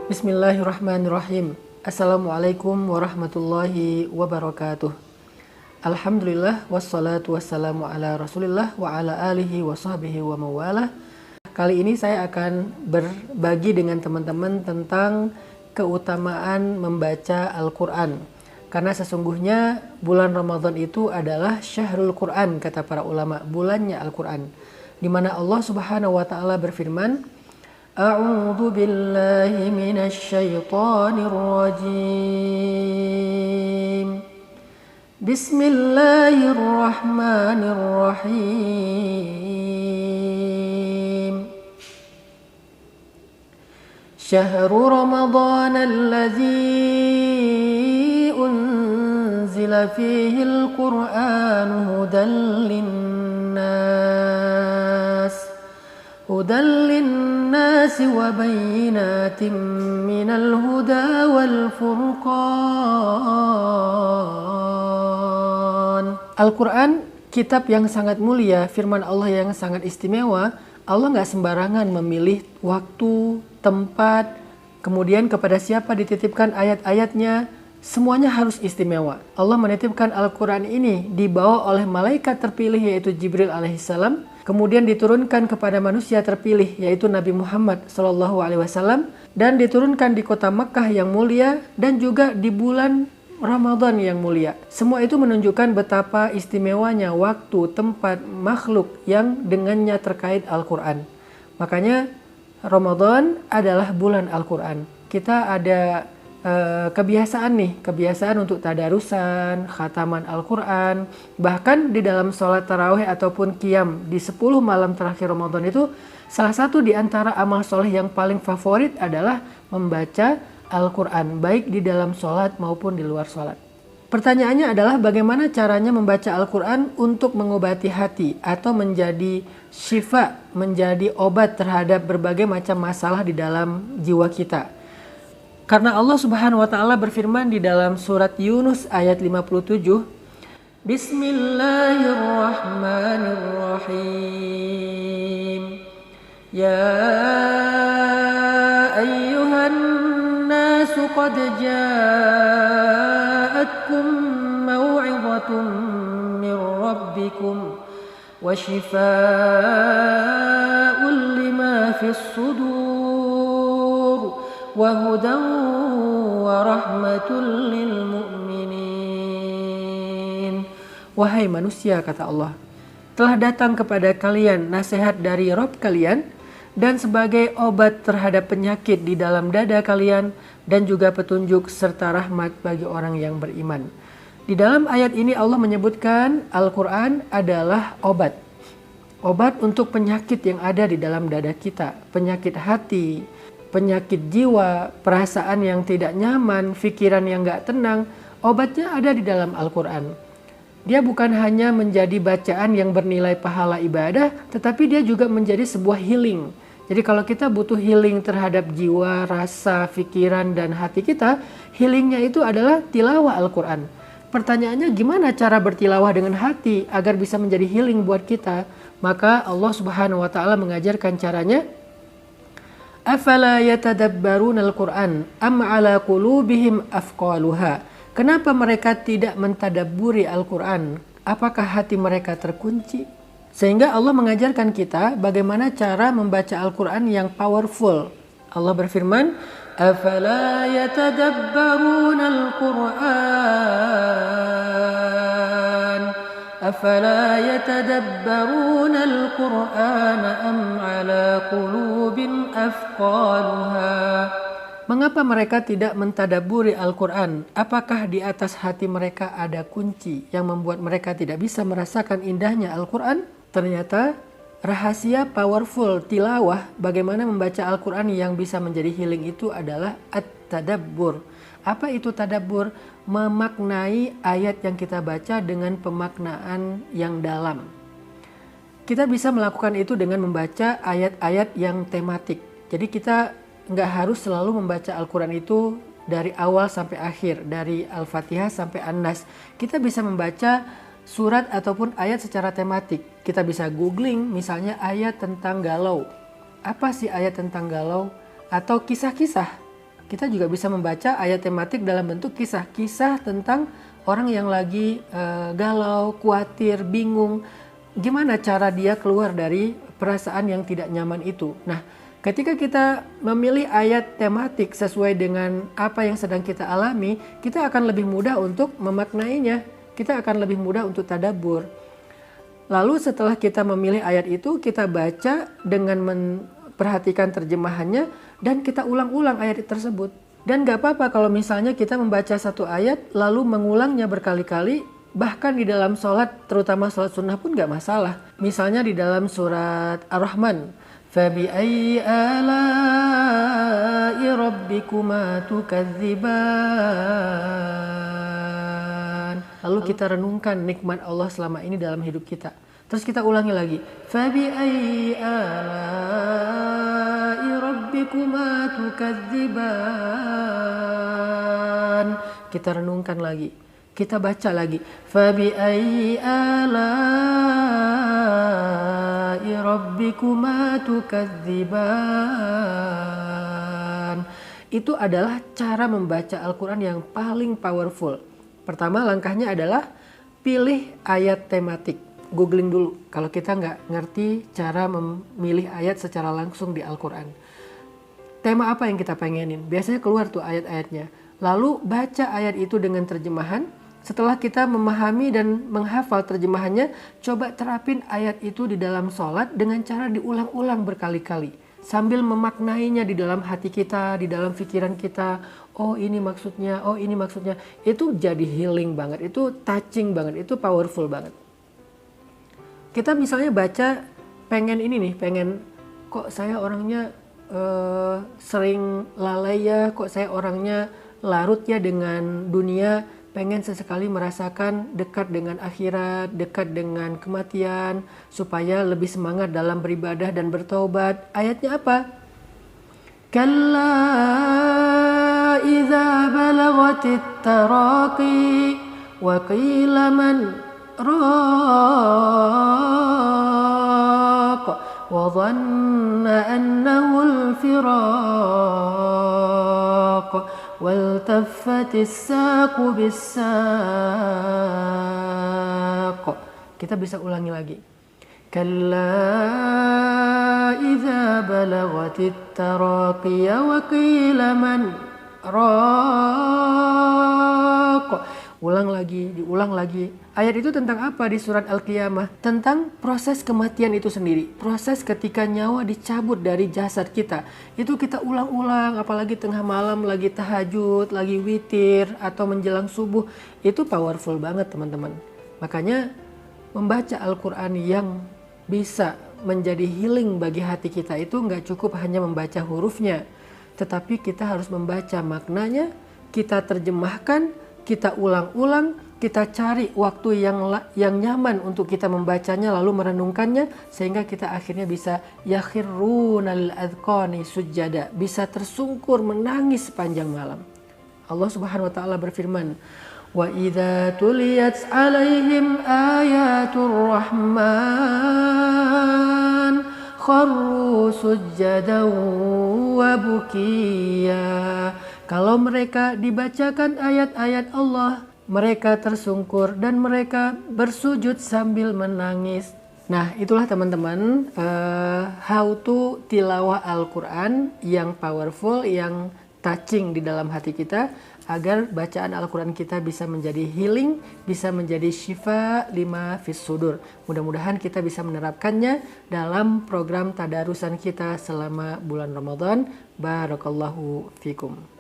Bismillahirrahmanirrahim. Assalamualaikum warahmatullahi wabarakatuh. Alhamdulillah wassalatu wassalamu ala Rasulillah wa ala alihi wa sahbihi wa mawalah. Kali ini saya akan berbagi dengan teman-teman tentang keutamaan membaca Al-Quran. Karena sesungguhnya bulan Ramadan itu adalah syahrul Quran, kata para ulama, bulannya Al-Quran, di mana Allah Subhanahu wa taala berfirman, A'udzu billahi minasy syaithanir rajim. Bismillahirrahmanirrahim. Syahrul Ramadan alladzi unzila fihi al-Qur'an hudan linnas wa bayyinatin minal huda wal furqan. Al-Quran, kitab yang sangat mulia, firman Allah yang sangat istimewa. Allah nggak sembarangan memilih waktu, tempat, kemudian kepada siapa dititipkan ayat-ayatnya. Semuanya harus istimewa. Allah menitipkan Al-Quran ini dibawa oleh malaikat terpilih yaitu Jibril alaihissalam. Kemudian diturunkan kepada manusia terpilih yaitu Nabi Muhammad SAW. Dan diturunkan di kota Makkah yang mulia dan juga di bulan Ramadan yang mulia. Semua itu menunjukkan betapa istimewanya waktu, tempat, makhluk yang dengannya terkait Al-Quran. Makanya Ramadan adalah bulan Al-Quran. Kita ada kebiasaan untuk tadarusan, khataman Al-Quran. Bahkan di dalam sholat tarawih ataupun qiyam di 10 malam terakhir Ramadan itu, salah satu di antara amal soleh yang paling favorit adalah membaca Al-Quran, baik di dalam sholat maupun di luar sholat. Pertanyaannya adalah bagaimana caranya membaca Al-Quran untuk mengobati hati atau menjadi syifa, menjadi obat terhadap berbagai macam masalah di dalam jiwa kita. Karena Allah Subhanahu wa taala berfirman di dalam surat Yunus ayat 57, Bismillahirrahmanirrahim. Ya ayyuhan nasu qad ja'atkum maw'izatun min rabbikum wa shifaa'un lima fis sudur wa hudan wa rahmatul lil mu'minin. Wahai manusia, kata Allah, telah datang kepada kalian nasihat dari Rabb kalian dan sebagai obat terhadap penyakit di dalam dada kalian dan juga petunjuk serta rahmat bagi orang yang beriman. Di dalam ayat ini Allah menyebutkan Al-Quran adalah obat. Obat untuk penyakit yang ada di dalam dada kita, penyakit hati, penyakit jiwa, perasaan yang tidak nyaman, pikiran yang gak tenang. Obatnya ada di dalam Al-Quran. Dia bukan hanya menjadi bacaan yang bernilai pahala ibadah, tetapi dia juga menjadi sebuah healing. Jadi kalau kita butuh healing terhadap jiwa, rasa, pikiran, dan hati kita, healingnya itu adalah tilawah Al-Quran. Pertanyaannya, gimana cara bertilawah dengan hati agar bisa menjadi healing buat kita? Maka Allah Subhanahu wa taala mengajarkan caranya. Afala yatadabbaruna al-Qur'an am ala qulubihim afqaluha. Kenapa mereka tidak mentadabburi Al-Quran? Apakah hati mereka terkunci? Sehingga Allah mengajarkan kita bagaimana cara membaca Al-Quran yang powerful. Allah berfirman, Afala yatadabbaruna al-Qur'an Afala yatadabbaruna al-Qur'an am ala qulubin afqaluha. Mengapa mereka tidak mentadaburi Al-Quran? Apakah di atas hati mereka ada kunci yang membuat mereka tidak bisa merasakan indahnya Al-Quran? Ternyata rahasia powerful tilawah bagaimana membaca Al-Quran yang bisa menjadi healing itu adalah at-tadabbur. Apa itu tadabbur? Memaknai ayat yang kita baca dengan pemaknaan yang dalam. Kita bisa melakukan itu dengan membaca ayat-ayat yang tematik. Jadi kita nggak harus selalu membaca Al-Quran itu dari awal sampai akhir, dari Al-Fatihah sampai An-Nas. Kita bisa membaca surat ataupun ayat secara tematik. Kita bisa googling misalnya ayat tentang galau. Apa sih ayat tentang galau? Atau kisah-kisah Kita juga bisa membaca ayat tematik dalam bentuk kisah-kisah tentang orang yang lagi galau, khawatir, bingung. Gimana cara dia keluar dari perasaan yang tidak nyaman itu. Nah, ketika kita memilih ayat tematik sesuai dengan apa yang sedang kita alami, kita akan lebih mudah untuk memaknainya. Kita akan lebih mudah untuk tadabbur. Lalu setelah kita memilih ayat itu, kita baca dengan memperhatikan terjemahannya dan kita ulang-ulang ayat tersebut. Dan gak apa-apa kalau misalnya kita membaca satu ayat lalu mengulangnya berkali-kali, bahkan di dalam sholat, terutama sholat sunnah pun gak masalah. Misalnya di dalam surat Ar-Rahman, فَبِأَيِّ آلَاءِ رَبِّكُمَا تُكَذِّبَانِ. Lalu kita renungkan nikmat Allah selama ini dalam hidup kita. Terus kita ulangi lagi. فَبِأَيِّ آلَاءِ رَبِّكُمَا تُكَذِّبَانِ. Kita renungkan lagi. Kita baca lagi. فَبِأَيِّ آلَاءِ رَبِّكُمَا تُكَذِّبَانِ. Itu adalah cara membaca Al-Quran yang paling powerful. Pertama langkahnya adalah pilih ayat tematik. Googling dulu kalau kita nggak ngerti cara memilih ayat secara langsung di Al-Quran. Tema apa yang kita pengenin? Biasanya keluar tuh ayat-ayatnya. Lalu baca ayat itu dengan terjemahan. Setelah kita memahami dan menghafal terjemahannya, coba terapin ayat itu di dalam sholat dengan cara diulang-ulang berkali-kali. Sambil memaknainya di dalam hati kita, di dalam pikiran kita. Oh ini maksudnya, oh ini maksudnya. Itu jadi healing banget, itu touching banget, itu powerful banget. Kita misalnya baca pengen ini nih, pengen kok saya orangnya sering lalai ya, kok saya orangnya larut ya dengan dunia, pengen sesekali merasakan dekat dengan akhirat, dekat dengan kematian, supaya lebih semangat dalam beribadah dan bertaubat. Ayatnya apa? Kalla idza balagatit taraqi wa qila man raq wa dhanna annahu al-firaq وَالْتَفَّتِ السَّاقُ بِالسَّاقِ. Kita bisa ulangi lagi. كَلَّا إِذَا بَلَغَتِ التَّرَاقِيَ وَقِيلَ مَنْ رَاقٍ. Ulang lagi, diulang lagi. Ayat itu tentang apa di surat Al-Qiyamah? Tentang proses kematian itu sendiri. Proses ketika nyawa dicabut dari jasad kita. Itu kita ulang-ulang, apalagi tengah malam lagi tahajud, lagi witir, atau menjelang subuh. Itu powerful banget teman-teman. Makanya membaca Al-Quran yang bisa menjadi healing bagi hati kita itu nggak cukup hanya membaca hurufnya. Tetapi kita harus membaca maknanya, kita terjemahkan, kita ulang-ulang, kita cari waktu yang nyaman untuk kita membacanya lalu merenungkannya sehingga kita akhirnya bisa yakhirrunal adqani sujada, bisa tersungkur menangis sepanjang malam. Allah Subhanahu wa taala berfirman, "Wa idza tuliyat 'alaihim ayatur rahman kharru sujadan wa bukiya." Kalau mereka dibacakan ayat-ayat Allah, mereka tersungkur dan mereka bersujud sambil menangis. Nah, itulah teman-teman how to tilawah Al-Quran yang powerful, yang touching di dalam hati kita, agar bacaan Al-Quran kita bisa menjadi healing, bisa menjadi syifa lima fis sudur. Mudah-mudahan kita bisa menerapkannya dalam program tadarusan kita selama bulan Ramadan. Barakallahu fikum.